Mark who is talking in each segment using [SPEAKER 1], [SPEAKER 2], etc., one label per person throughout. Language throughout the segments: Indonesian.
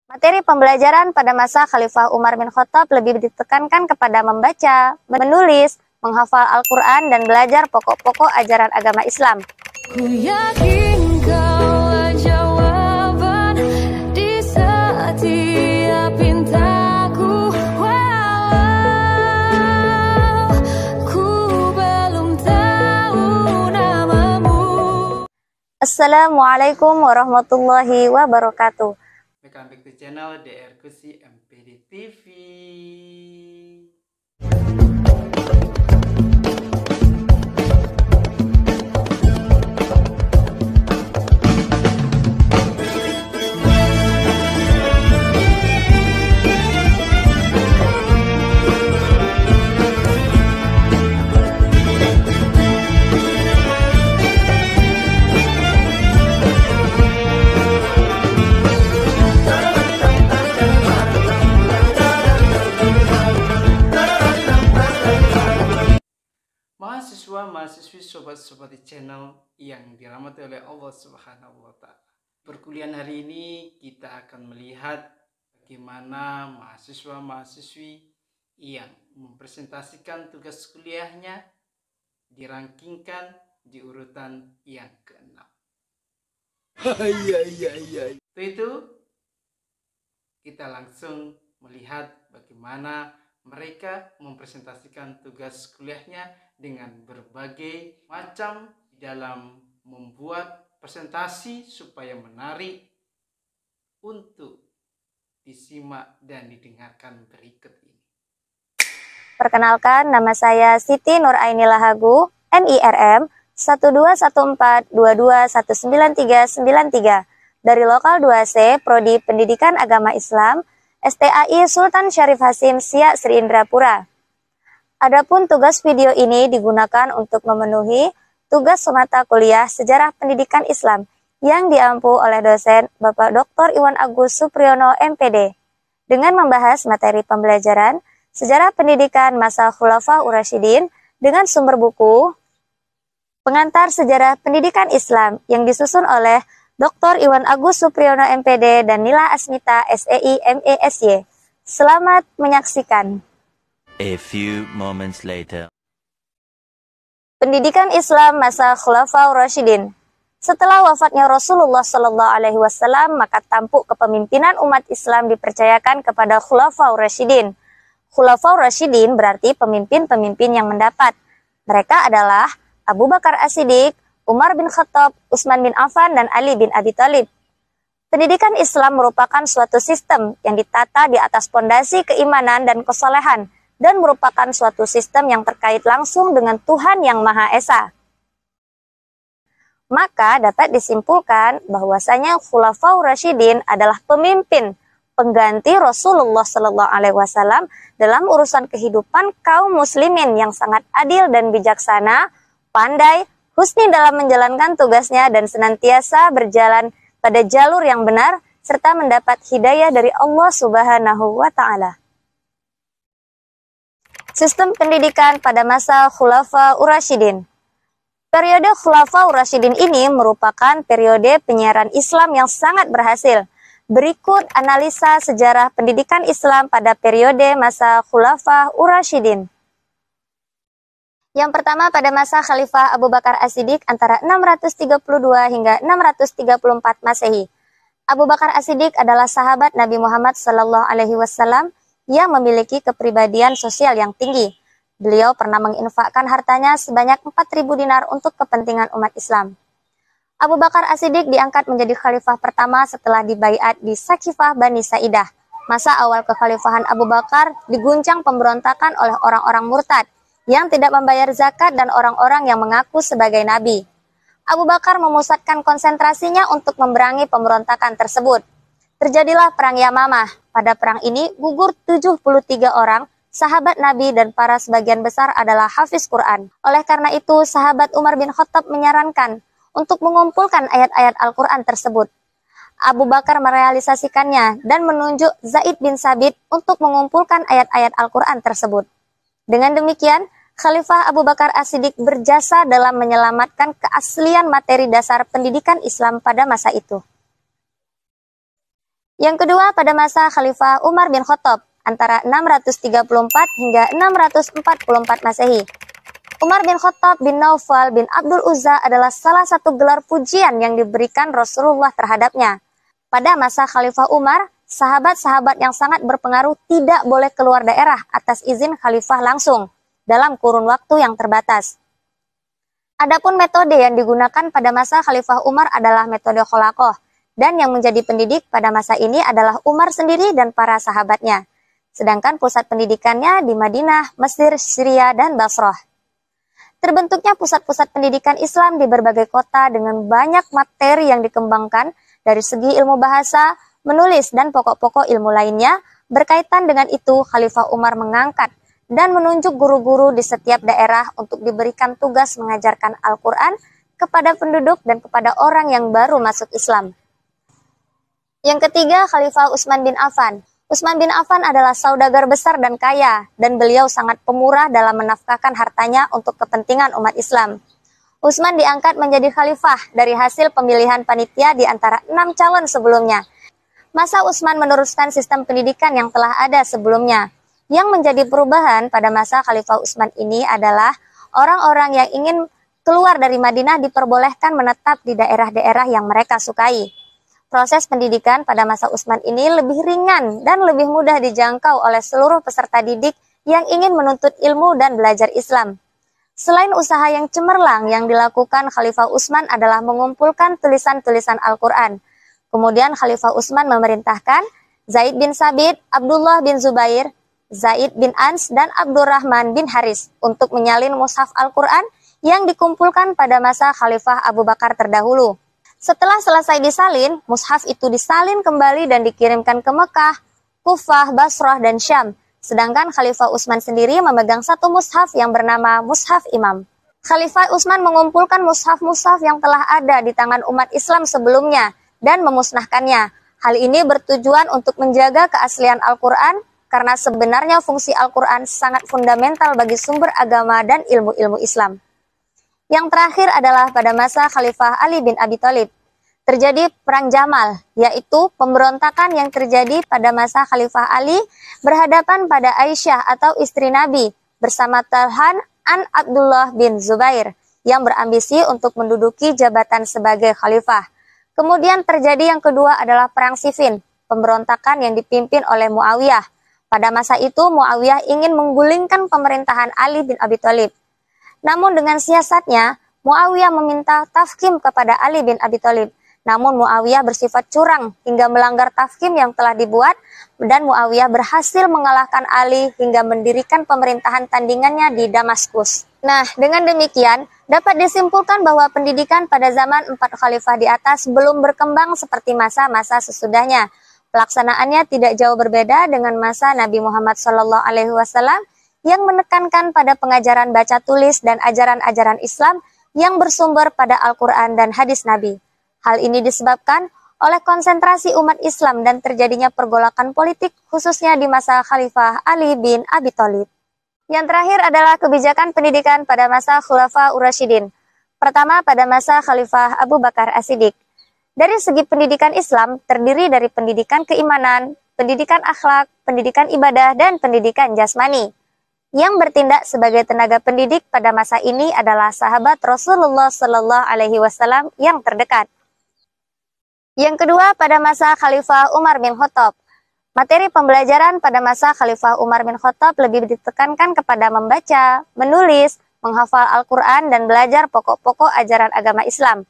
[SPEAKER 1] Materi pembelajaran pada masa Khalifah Umar bin Khattab lebih ditekankan kepada membaca, menulis, menghafal Al-Quran, dan belajar pokok-pokok ajaran agama Islam.
[SPEAKER 2] Ku yakin kaulah jawaban di setiap pintaku, walau ku belum tahu namamu.
[SPEAKER 1] Assalamualaikum warahmatullahi wabarakatuh.
[SPEAKER 3] Welcome back to channel DR Kusi MPD TV. Mahasiswa-mahasiswi, sobat-sobat di channel yang dirahmati oleh Allah Subhanahu wa Ta'ala. Perkuliahan hari ini kita akan melihat bagaimana mahasiswa-mahasiswi yang mempresentasikan tugas kuliahnya dirankingkan di urutan yang ke-6. Untuk itu kita langsung melihat bagaimana mereka mempresentasikan tugas kuliahnya dengan berbagai macam dalam membuat presentasi supaya menarik untuk disimak dan didengarkan berikut ini.
[SPEAKER 1] Perkenalkan, nama saya Siti Nuraini Lahagu, NIRM 1242219393 dari Lokal 2C, Prodi Pendidikan Agama Islam, STAI Sultan Syarif Hasim Siak Sri Indrapura. Adapun tugas video ini digunakan untuk memenuhi tugas mata kuliah Sejarah Pendidikan Islam yang diampu oleh dosen Bapak Dr. Iwan Agus Supriyono MPD dengan membahas materi pembelajaran Sejarah Pendidikan Masa Khulafaur Rasyidin dengan sumber buku Pengantar Sejarah Pendidikan Islam yang disusun oleh Dr. Iwan Agus Supriyono MPD dan Nila Asmita SEI MESY. Selamat menyaksikan.
[SPEAKER 4] A few moments later.
[SPEAKER 1] Pendidikan Islam masa Khulafaur Rasyidin. Setelah wafatnya Rasulullah Shallallahu Alaihi Wasallam, maka tampuk kepemimpinan umat Islam dipercayakan kepada Khulafaur Rasyidin. Khulafaur Rasyidin berarti pemimpin-pemimpin yang mendapat. Mereka adalah Abu Bakar As-Siddiq, Umar bin Khattab, Utsman bin Affan, dan Ali bin Abi Thalib. Pendidikan Islam merupakan suatu sistem yang ditata di atas pondasi keimanan dan kesolehan, dan merupakan suatu sistem yang terkait langsung dengan Tuhan Yang Maha Esa. Maka dapat disimpulkan bahwasanya Khulafaur Rasyidin adalah pemimpin pengganti Rasulullah Shallallahu Alaihi Wasallam dalam urusan kehidupan kaum muslimin yang sangat adil dan bijaksana, pandai, husni dalam menjalankan tugasnya dan senantiasa berjalan pada jalur yang benar serta mendapat hidayah dari Allah Subhanahu wa Ta'ala. Sistem pendidikan pada masa Khulafaur Rasyidin. Periode Khulafaur Rasyidin ini merupakan periode penyiaran Islam yang sangat berhasil. Berikut analisa sejarah pendidikan Islam pada periode masa Khulafaur Rasyidin. Yang pertama, pada masa Khalifah Abu Bakar As-Siddiq antara 632 hingga 634 Masehi. Abu Bakar As-Siddiq adalah sahabat Nabi Muhammad SAW yang memiliki kepribadian sosial yang tinggi. Beliau pernah menginfakkan hartanya sebanyak 4.000 dinar untuk kepentingan umat Islam. Abu Bakar As-Siddiq diangkat menjadi khalifah pertama setelah dibaiat di Sakifah Bani Sa'idah. Masa awal kekhalifahan Abu Bakar diguncang pemberontakan oleh orang-orang murtad yang tidak membayar zakat dan orang-orang yang mengaku sebagai nabi. Abu Bakar memusatkan konsentrasinya untuk memerangi pemberontakan tersebut. Terjadilah Perang Yamamah. Pada perang ini gugur 73 orang, sahabat Nabi dan para sebagian besar adalah hafiz Quran. Oleh karena itu, sahabat Umar bin Khattab menyarankan untuk mengumpulkan ayat-ayat Al-Quran tersebut. Abu Bakar merealisasikannya dan menunjuk Zaid bin Sabit untuk mengumpulkan ayat-ayat Al-Quran tersebut. Dengan demikian, Khalifah Abu Bakar As-Siddiq berjasa dalam menyelamatkan keaslian materi dasar pendidikan Islam pada masa itu. Yang kedua, pada masa Khalifah Umar bin Khattab antara 634 hingga 644 Masehi. Umar bin Khattab bin Naufal bin Abdul Uzza adalah salah satu gelar pujian yang diberikan Rasulullah terhadapnya. Pada masa Khalifah Umar, sahabat-sahabat yang sangat berpengaruh tidak boleh keluar daerah atas izin khalifah langsung dalam kurun waktu yang terbatas. Adapun metode yang digunakan pada masa Khalifah Umar adalah metode kholaqoh, dan yang menjadi pendidik pada masa ini adalah Umar sendiri dan para sahabatnya. Sedangkan pusat pendidikannya di Madinah, Mesir, Syria, dan Basrah. Terbentuknya pusat-pusat pendidikan Islam di berbagai kota dengan banyak materi yang dikembangkan dari segi ilmu bahasa, menulis, dan pokok-pokok ilmu lainnya. Berkaitan dengan itu, Khalifah Umar mengangkat dan menunjuk guru-guru di setiap daerah untuk diberikan tugas mengajarkan Al-Quran kepada penduduk dan kepada orang yang baru masuk Islam. Yang ketiga, Khalifah Utsman bin Affan. Utsman bin Affan adalah saudagar besar dan kaya, dan beliau sangat pemurah dalam menafkahkan hartanya untuk kepentingan umat Islam. Utsman diangkat menjadi khalifah dari hasil pemilihan panitia di antara 6 calon sebelumnya. Masa Utsman meneruskan sistem pendidikan yang telah ada sebelumnya. Yang menjadi perubahan pada masa Khalifah Utsman ini adalah orang-orang yang ingin keluar dari Madinah diperbolehkan menetap di daerah-daerah yang mereka sukai. Proses pendidikan pada masa Utsman ini lebih ringan dan lebih mudah dijangkau oleh seluruh peserta didik yang ingin menuntut ilmu dan belajar Islam. Selain usaha yang cemerlang yang dilakukan Khalifah Utsman adalah mengumpulkan tulisan-tulisan Al-Quran. Kemudian Khalifah Utsman memerintahkan Zaid bin Sabit, Abdullah bin Zubair, Zaid bin Ans, dan Abdurrahman bin Haris untuk menyalin mushaf Al-Quran yang dikumpulkan pada masa Khalifah Abu Bakar terdahulu. Setelah selesai disalin, mushaf itu disalin kembali dan dikirimkan ke Mekah, Kufah, Basrah, dan Syam. Sedangkan Khalifah Utsman sendiri memegang satu mushaf yang bernama Mushaf Imam. Khalifah Utsman mengumpulkan mushaf-mushaf yang telah ada di tangan umat Islam sebelumnya dan memusnahkannya. Hal ini bertujuan untuk menjaga keaslian Al-Quran, karena sebenarnya fungsi Al-Quran sangat fundamental bagi sumber agama dan ilmu-ilmu Islam. Yang terakhir adalah pada masa Khalifah Ali bin Abi Thalib. Terjadi Perang Jamal, yaitu pemberontakan yang terjadi pada masa Khalifah Ali berhadapan pada Aisyah atau istri Nabi bersama Talhan an Abdullah bin Zubair yang berambisi untuk menduduki jabatan sebagai khalifah. Kemudian terjadi yang kedua adalah Perang Siffin, pemberontakan yang dipimpin oleh Muawiyah. Pada masa itu Muawiyah ingin menggulingkan pemerintahan Ali bin Abi Thalib. Namun dengan siasatnya, Muawiyah meminta tafkim kepada Ali bin Abi Thalib. Namun Muawiyah bersifat curang hingga melanggar tafkim yang telah dibuat, dan Muawiyah berhasil mengalahkan Ali hingga mendirikan pemerintahan tandingannya di Damaskus. Nah, dengan demikian dapat disimpulkan bahwa pendidikan pada zaman 4 khalifah di atas belum berkembang seperti masa-masa sesudahnya. Pelaksanaannya tidak jauh berbeda dengan masa Nabi Muhammad SAW yang menekankan pada pengajaran baca tulis dan ajaran-ajaran Islam yang bersumber pada Al-Quran dan hadis Nabi. Hal ini disebabkan oleh konsentrasi umat Islam dan terjadinya pergolakan politik khususnya di masa Khalifah Ali bin Abi Thalib. Yang terakhir adalah kebijakan pendidikan pada masa Khulafa Ur-Rasyidin. Pertama, pada masa Khalifah Abu Bakar As-Siddiq. Dari segi pendidikan Islam terdiri dari pendidikan keimanan, pendidikan akhlak, pendidikan ibadah, dan pendidikan jasmani. Yang bertindak sebagai tenaga pendidik pada masa ini adalah sahabat Rasulullah SAW yang terdekat. Yang kedua, pada masa Khalifah Umar bin Khattab. Materi pembelajaran pada masa Khalifah Umar bin Khattab lebih ditekankan kepada membaca, menulis, menghafal Al-Quran, dan belajar pokok-pokok ajaran agama Islam.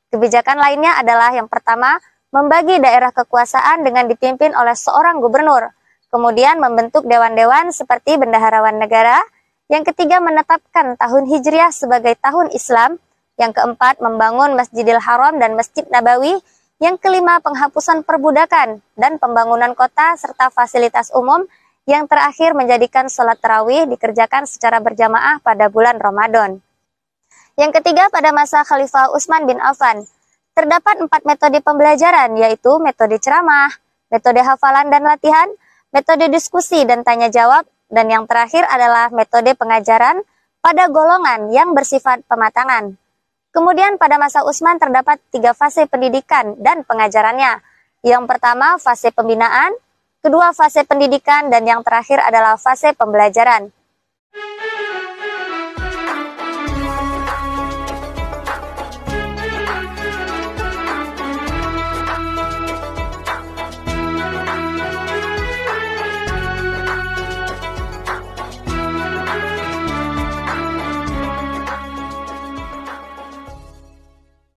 [SPEAKER 1] Kebijakan lainnya adalah yang pertama, membagi daerah kekuasaan dengan dipimpin oleh seorang gubernur. Kemudian membentuk dewan-dewan seperti bendaharawan negara. Yang ketiga, menetapkan tahun Hijriah sebagai tahun Islam. Yang keempat, membangun Masjidil Haram dan Masjid Nabawi. Yang kelima, penghapusan perbudakan dan pembangunan kota serta fasilitas umum. Yang terakhir, menjadikan sholat tarawih dikerjakan secara berjamaah pada bulan Ramadan. Yang ketiga, pada masa Khalifah Utsman bin Affan, terdapat 4 metode pembelajaran, yaitu metode ceramah, metode hafalan dan latihan, metode diskusi dan tanya jawab, dan yang terakhir adalah metode pengajaran pada golongan yang bersifat pematangan. Kemudian pada masa Utsman terdapat 3 fase pendidikan dan pengajarannya. Yang pertama fase pembinaan, kedua fase pendidikan, dan yang terakhir adalah fase pembelajaran.